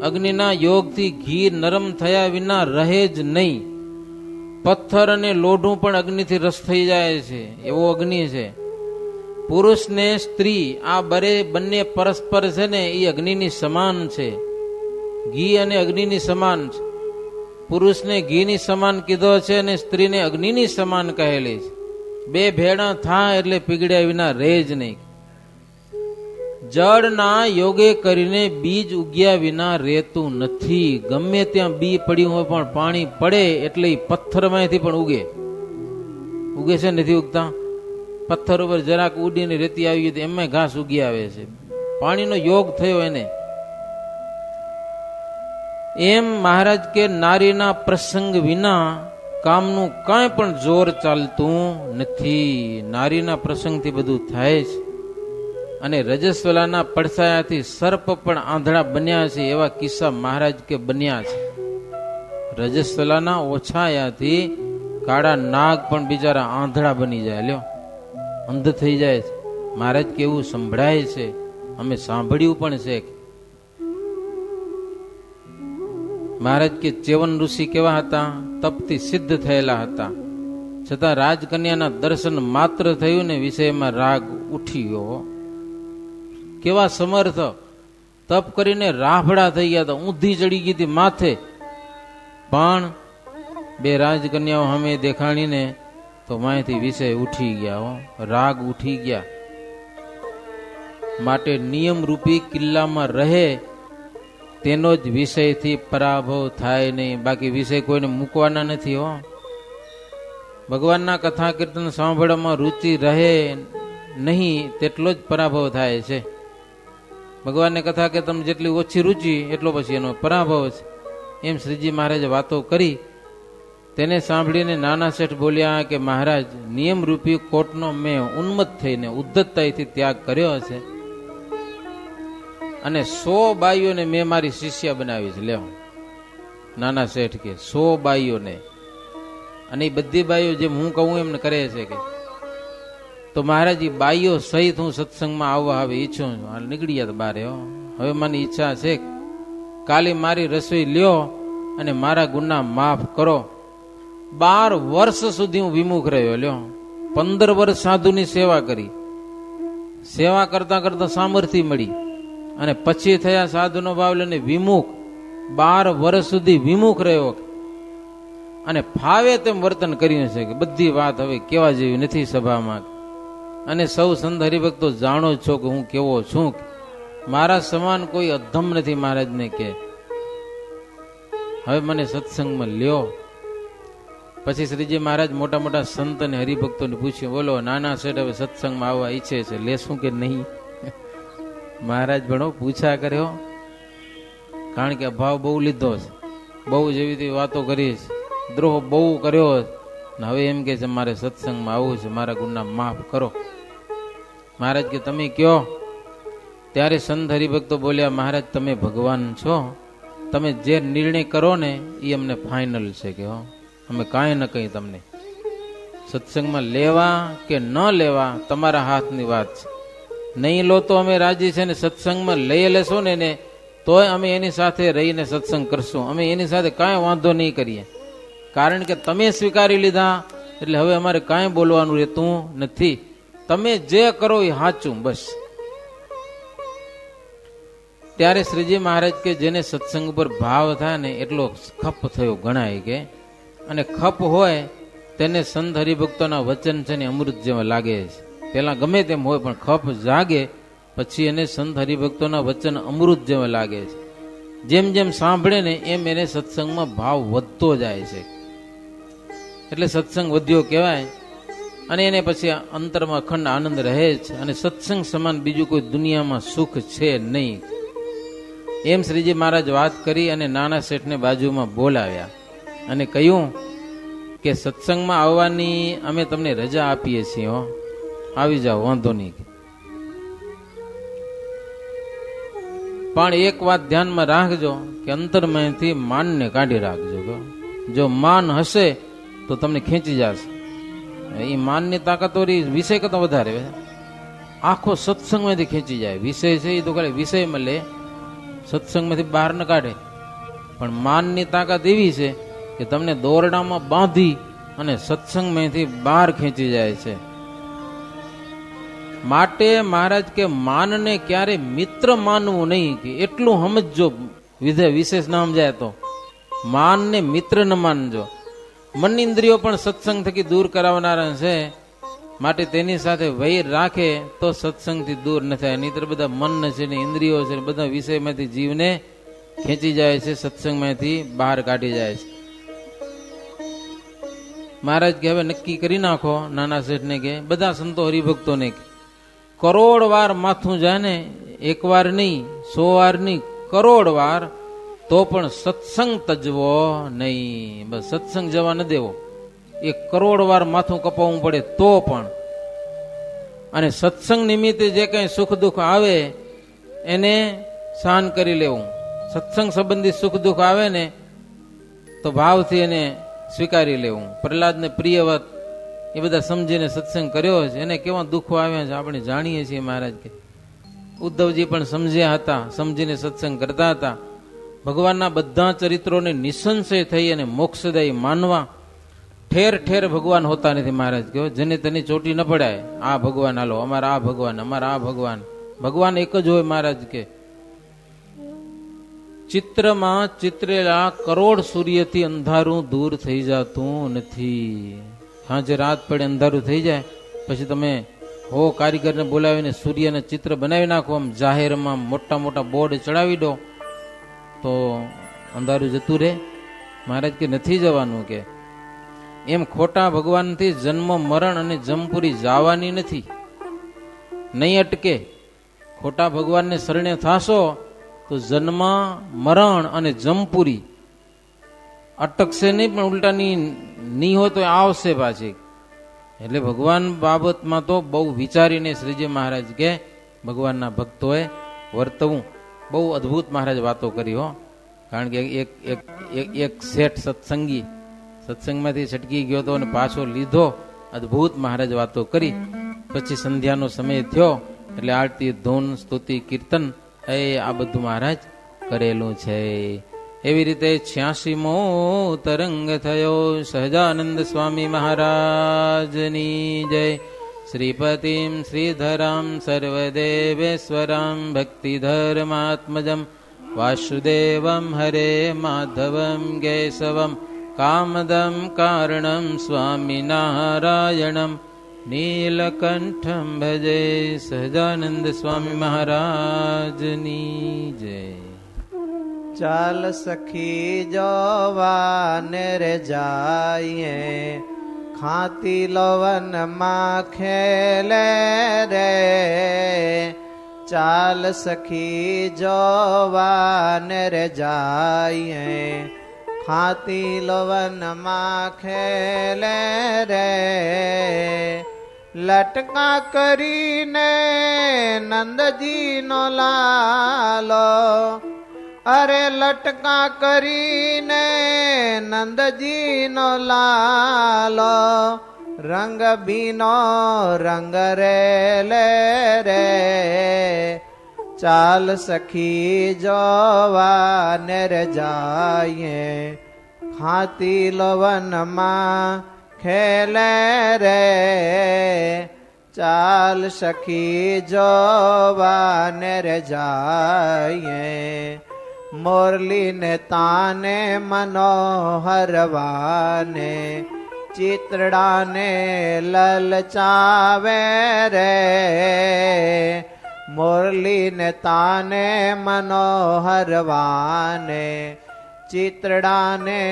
અગ્નિના યોગથી ઘી નરમ થયા વિના રહે જ નહીં. પથ્થર અને લોઢું પણ અગ્નિથી રસ થઈ જાય છે, એવો અગ્નિ છે. પુરુષ ને સ્ત્રી આ બંને પરસ્પર છે ને, એ અગ્નિની સમાન છે. ઘી અને અગ્નિની સમાન છે. પુરુષને ઘીની સમાન કીધો છે અને સ્ત્રીને અગ્નિની સમાન કહેલી છે. બે ભેળા થાય એટલે પીગળ્યા વિના રહે જ નહીં. જળના યોગે કરીને બીજ ઉગ્યા વિના રહેતું નથી. ગમે ત્યાં બી પડ્યું હોય પણ પાણી પડે એટલે પથ્થરમાંથી પણ ઉગે છે, નથી ઉગતા? પથ્થર ઉપર જરાક ઉડીને રેતી આવી ગઈ તો એમાં ઘાસ ઉગી આવે છે. પાણીનો યોગ થયો એને. એમ મહારાજ કે નારીના પ્રસંગ વિના કામનું કાંઈ પણ જોર ચાલતું નથી. નારીના પ્રસંગથી બધું થાય છે. અને રજસ્વલાના પડછાયાથી સર્પ પણ આંધળા બન્યા છે, એવા કિસ્સા મહારાજ કે બન્યા છે. રજસ્વલાના ઓછાયાથી કાળા નાગ પણ બિચારા આંધળા બની જાય, લ્યો, અંધ થઈ જાય છે. મહારાજ કે એવું સંભળાય છે, અમે સાંભળ્યું પણ છે. મહારાજ કે ચેવન ઋષિ કેવા હતા? તપથી સિદ્ધ થયેલા હતા, છતાં રાજકન્યાના દર્શન માત્ર થયું ને વિષયમાં રાગ ઉઠી ગયો. કેવા સમર્થ! તપ કરીને રાફડા થઈ ગયા હતા, ઊંધી ચડી ગઈ હતી માથે, પણ બે રાજકન્યાઓ સામે દેખાણીને તો માહિતી વિષય ઉઠી ગયા, રાગ ઉઠી ગયા. માટે નિયમ રૂપી કિલ્લામાં રહે તેનો જ વિષયથી પરાભવ થાય નહીં. બાકી વિષય કોઈને મૂકવાના નથી. ભગવાનના કથા કીર્તન સાંભળવામાં રુચિ રહે નહીં તેટલો જ પરાભવ થાય છે. ભગવાનને કથા કીર્તન જેટલી ઓછી રુચિ એટલો પછી એનો પરાભવ છે. એમ શ્રીજી મહારાજે વાતો કરી. તેને સાંભળીને નાના શેઠ બોલ્યા કે મહારાજ, નિયમ રૂપી કોટનો મેં ઉન્મત્ત થઈને ઉદ્ધતતાથી ત્યાગ કર્યો છે અને 100 બાઈઓને મેં મારી શિષ્ય બનાવી છે. લેવો, નાના શેઠ કે 100 બાઈઓને, અને એ બધી બાઈઓ જેમ હું કહું એમને કરે છે. કે તો મહારાજ એ બાઈઓ સહિત હું સત્સંગમાં આવવા હવે ઈચ્છું છું. હાલ નીકળી ગયા બારે. હવે મને ઈચ્છા છે કાલે મારી રસોઈ લ્યો અને મારા ગુના માફ કરો. 12 વર્ષ સુધી હું વિમુખ રહ્યો. લ્યો, 15 વર્ષ સાધુની સેવા કરી. સેવા કરતા કરતા સામર્થ્ય મળી અને પછી થયા સાધુનો ભાવ લઈને વિમુખ. 12 વર્ષ સુધી વિમુખ રહ્યો અને ફાવે તેમ વર્તન કર્યું છે કે બધી વાત હવે કેવા જેવી નથી સભામાં. અને સૌ સંત હરિભક્તો જાણો છો કે હું કેવો છું. મારા સમાન કોઈ અધમ નથી. મહારાજને કે હવે મને સત્સંગમાં લ્યો. પછી શ્રીજી મહારાજ મોટા મોટા સંત અને હરિભક્તોને પૂછ્યું, બોલો નાના શેઠ હવે સત્સંગમાં આવવા ઈચ્છે છે, લેશું કે નહીં? મહારાજ ભણો પૂછા કર્યો, કારણ કે અભાવ બહુ લીધો છે, બહુ જેવી વાતો કરી છે, દ્રોહ બહુ કર્યો છે. હવે એમ કે છે મારે સત્સંગમાં આવવું છે, મારા ગુના માફ કરો. મહારાજ કે તમે કયો. ત્યારે સંત હરિભક્તો બોલ્યા, મહારાજ તમે ભગવાન છો, તમે જે નિર્ણય કરો ને એ અમને ફાઇનલ છે. કે અમે કાંઈ ન કહી તમને. સત્સંગમાં લેવા કે ન લેવા તમારા હાથની વાત છે. નહીં લો તો અમે રાજી છે, ને સત્સંગમાં લઈ લેશો ને એને તોય અમે એની સાથે રહીને સત્સંગ કરશું. અમે એની સાથે કાંઈ વાંધો નહીં કરીએ, કારણ કે તમે સ્વીકારી લીધા એટલે હવે અમારે કાંઈ બોલવાનું રહેતું નથી. તમે જે કરો એ સાચું, બસ. ત્યારે શ્રીજી મહારાજ કે જેને સત્સંગ ઉપર ભાવ થાય ને એટલો ખપ થયો ગણાય. કે અને ખપ હોય તેને સંત હરિભક્તોના વચન છે ને અમૃત જેવા લાગે છે. પેલા ગમે તેમ હોય પણ ખપ જાગે પછી એને સંત હરિભક્તોના વચન અમૃત જેવા લાગે છે. જેમ જેમ સાંભળે ને એમ એને સત્સંગમાં ભાવ વધતો જાય છે. એટલે સત્સંગ વધ્યો કહેવાય. અને એને પછી અંતરમાં અખંડ આનંદ રહે છે. અને સત્સંગ સમાન બીજું કોઈ દુનિયામાં સુખ છે નહીં. એમ શ્રીજી મહારાજ વાત કરી અને નાના શેઠને બાજુમાં બોલાવ્યા અને કહ્યું કે સત્સંગમાં આવવાની અમે તમને રજા આપીએ છીએ, હો, આવી જાઓ, વાંધો નહીં. પણ એક વાત ધ્યાનમાં રાખજો કે અંતરમાંથી માનને કાઢી રાખજો. જો માન હશે તો તમને ખેંચી જશે. એ માનની તાકાતોરી વિષય કરતા વધારે આખો સત્સંગમાંથી ખેંચી જાય. વિષય છે એ તો ખાલી વિષયમાં લે, સત્સંગમાંથી બહાર ન કાઢે. પણ માનની તાકાત એવી છે કે તમને દોરડામાં બાંધી અને સત્સંગમાંથી બહાર ખેંચી જાય છે. માટે મહારાજ કે માનને ક્યારે મિત્ર માનવું નહીં, કે એટલું સમજજો. વિશેષ ના સમજાય તો માનને મિત્ર ન માનજો. મન ઇન્દ્રિયો પણ સત્સંગ થકી દૂર કરાવનારા છે, માટે તેની સાથે વૈર રાખે તો સત્સંગથી દૂર ન થાય. નહીતર બધા મન છે ને ઇન્દ્રિયો છે બધા વિષયમાંથી જીવને ખેંચી જાય છે, સત્સંગમાંથી બહાર કાઢી જાય છે. મહારાજ કે હવે નક્કી કરી નાખો, નાના શેઠને કે બધા સંતો હરિભક્તોને કરોડ વાર માથું જાય ને, એક વાર નહીં, 100 વાર નહીં, કરોડ વાર, તો પણ સત્સંગ તજવો નહીં. બસ સત્સંગ જવા ન દેવો. 1 કરોડ વાર માથું કપાવવું પડે તો પણ. અને સત્સંગ નિમિત્તે જે કઈ સુખ દુઃખ આવે એને સહન કરી લેવું. સત્સંગ સંબંધી સુખ દુઃખ આવે ને તો ભાવથી એને સ્વીકારી લેવું. પ્રહલાદને પ્રિયવત એ બધા સમજીને સત્સંગ કર્યો છે, એને કેવા દુઃખો આવ્યા છે આપણે જાણીએ છીએ. મહારાજ કે ઉદ્ધવજી પણ સમજ્યા હતા, સમજીને સત્સંગ કરતા હતા. ભગવાનના બધા ચરિત્રોને નિસંશય થઈ અને મોક્ષદાયી માનવા. ઠેર ઠેર ભગવાન હોતા નથી. મહારાજ કહો જેને તેની ચોટી ન પડાય. આ ભગવાન હાલો, અમારા આ ભગવાન, અમારા આ ભગવાન. ભગવાન એક જ હોય. મહારાજ કે ચિત્રમાં ચિત્રેલા કરોડ સૂર્યથી અંધારું દૂર થઈ જતું નથી. સાંજે રાત પડે અંધારું થઈ જાય પછી તમે કારીગરને બોલાવીને સૂર્યના ચિત્ર બનાવી નાખો, આમ જાહેરમાં મોટા મોટા બોર્ડ ચડાવી દો તો અંધારું જતું રહે. મહારાજ કે નથી જવાનું. કે એમ ખોટા ભગવાનથી જન્મ મરણ અને જમપુરી જવાની નથી, નહીં અટકે. ખોટા ભગવાનને શરણે થાશો તો જન્મ મરણ અને જમપુરી અટકશે નહીં, પણ ઉલટાની નહીં હોય તો આવશે પાછી. એટલે ભગવાન બાબતમાં તો બહુ વિચારીને શ્રીજી મહારાજ કે ભગવાનના ભક્તોએ વર્તવું. બહુ અદભુત મહારાજ વાતો કરી, હો. કારણ કે એક શેઠ સત્સંગી સત્સંગમાંથી છટકી ગયો હતો અને પાછો લીધો. અદભુત મહારાજ વાતો કરી. પછી સંધ્યાનો સમય થયો એટલે આરતી, ધૂન, સ્તુતિ, કીર્તન આ બધું મહારાજ કરેલું છે. એવી રીતે 86મો તરંગ થયો. સહજાનંદ સ્વામી મહારાજની જય. શ્રીપતિમ શ્રીધરામ સર્વદેવેશ્વરામ ભક્તિધર્માત્મજમ વાસુદેવમ હરે માધવમ કેશવમ કામદમ કારણમ સ્વામિનારાયણમ નીલકંઠમ ભજે. સહજાનંદ સ્વામી મહારાજની જય. ચાલ સખી જોવાને રે જાઈએ, ખાતી લોવન માં ખેલે રે. ચાલ સખી જોવાને રે જાઈએ, ખાતી લોવન માં ખેલે રે. લટકા કરીને નંદજી નો લાલો, અરે લટકા કરીને નંદજી નો લાલો. રંગ બીનો રંગ રે લે રે. ચાલ સખી જોવાને રે જાઈએ, ખાતી લોવન માં ખેલે રે. ચાલ સખી જોવાને રે જાઈએ, મોરલીને તાને મનોહરવાને, ચિત્રડાને લલચાવે રે. મોરલીને તાને મનોહરવાને, ચિત્રડાને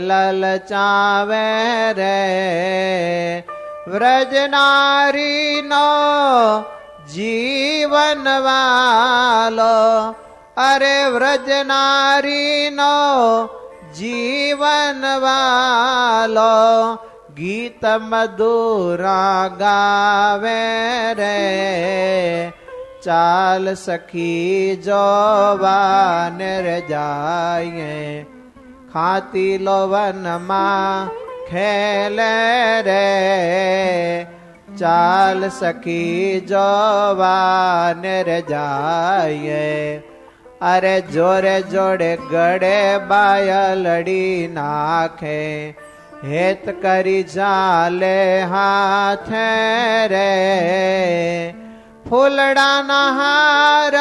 લલચાવે રે. વ્રજનારીનો જીવન વાલો, અરે વ્રજનારીનો જીવન વાલો ગીત મધુરા ગાવે રે ચાલ સખી જોવા નેર જાય ખાતી લોવનમાં ખેલે રે ચાલ સખી જોવા નેર જાય અરે જોરે જોડે ગળે બાયલડી નાખે હેત કરી ચાલે હાથે રે ફૂલડાના હાર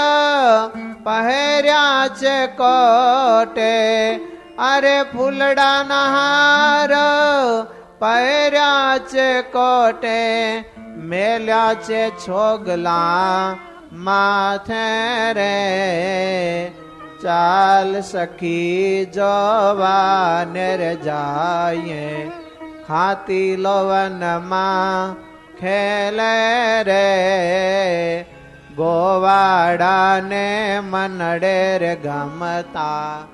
પહેર્યા છે કોટે અરે ફૂલડાના હાર પહેર્યા છે કોટે મેલ્યા છે છોગલા માથે રે ચાલ સખી જોવા નેર જાય ખાતી લોવનમાં ખેલે રે ગોવાડાને મનડે રે ગમતા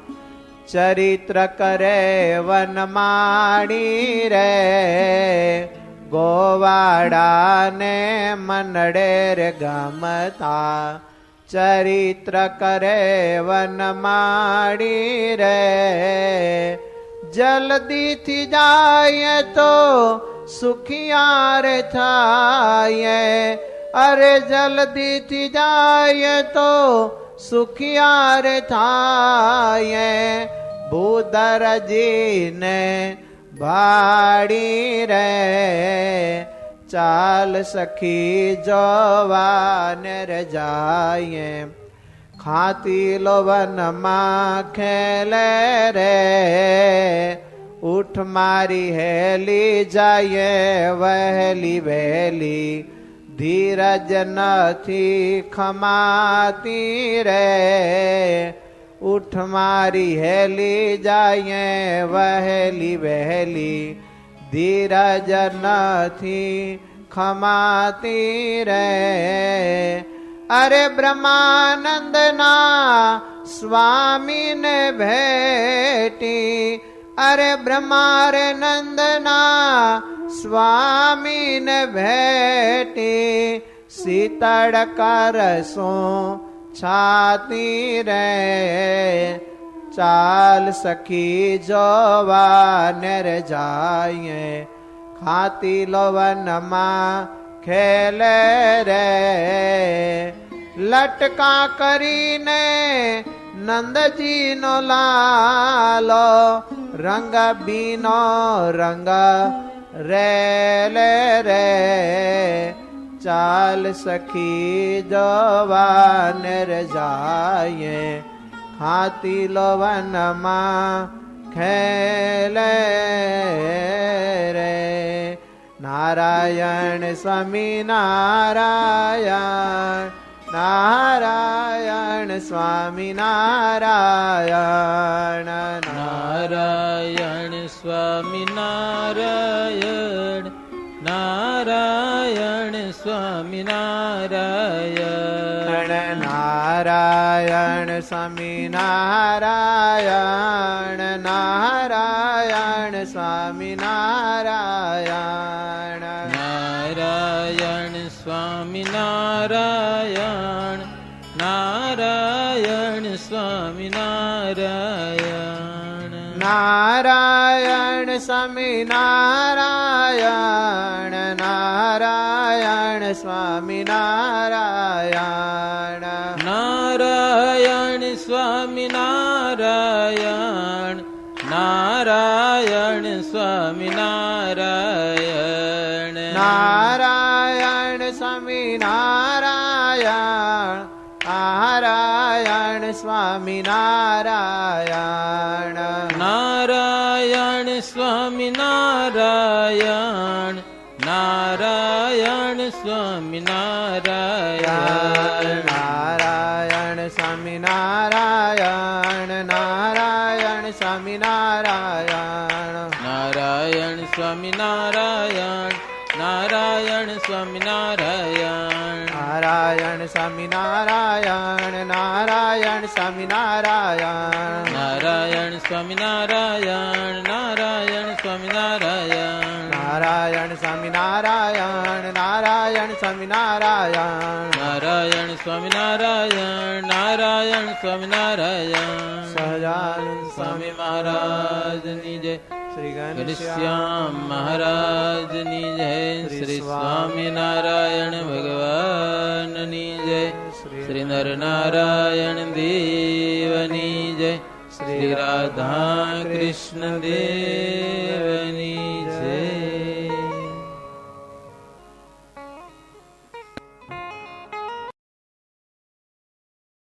ચરિત્ર કરે વનમાડી રે ગોવાડાને મનડે રે ગમતા ચરિત્ર કરે વનમાડી રે જલ્દીથી જાય તો સુખિયાર થાય અરે જલ્દીથી જાય તો સુખિયાર થાય ભૂદરજીને ભાડી રે ચાલ સખી જોવા નેર જાય ખાતી લોવનમાં ખેલે રે ઉઠ મારી હેલી જાય વહેલી વહેલી ધીરજ નથી ખમાતી રે ઉઠ મારી હેલી જાય વહેલી વહેલી ધીરજ નથી ખમાતી રે અરે બ્રહ્માનંદના સ્વામીને ભેટી અરે બ્રહ્મારે નંદના સ્વામીને ભેટી શીતળ કરશું છાતી રે ચાલ સખી જોવા નેર જાય ખાતી લોવનમાં ખેલે રે લટકા કરીને નંદજીનો લાલો રંગ બીનો રંગ રેલે રે ચાલ સખી જોવા નેર જાય ખાતી લોવનમાં ખેલે રે નારાયણ સ્વામી નારાયણ નારાયણ સ્વામી નારાયણ નારાયણ સ્વામી નારાયણ નારાયણ સ્વામી નારાયણ નારાયણ સ્વામી નારાયણ નારાયણ સ્વામી નારાયણ નારાયણ સ્વામી નારાયણ નારાયણ સ્વામી નારાયણ નારાયણ સ્વામી નારાયણ નારાયણ સ્વામી નારાયણ નારાયણ સ્વામી નારાયણ નારાયણ સ્વામી નારાયણ નારાયણ સ્વામી નારાયણ નારાયણ સ્વામી નારાયણ નારાયણ સ્વામી નારાયણ નારાયણ સ્વામી નારાયણ નારાયણ સ્વામી નારાયણ નારાયણ સ્વામી નારાયણ નારાયણ સ્વામી નારાયણ નારાયણ સ્વામિનારાયણ નારાયણ સ્વામિનારાયણ નારાયણ સ્વામિનારાયણ નારાયણ સ્વામિનારાયણ નારાયણ સ્વામિનારાયણ નારાયણ સ્વામિનારાયણ નારાયણ સ્વામિનારાયણ નારાયણ સ્વામિનારાયણ નારાયણ સ્વામિનારાયણ સહજાનંદ સ્વામી મહારાજની જય શ્રી ઘનશ્યામ મહારાજની જય શ્રી સ્વામિનારાયણ ભગવાનની જય શ્રી નરનારાયણ દેવની જય શ્રી રાધા કૃષ્ણ દેવની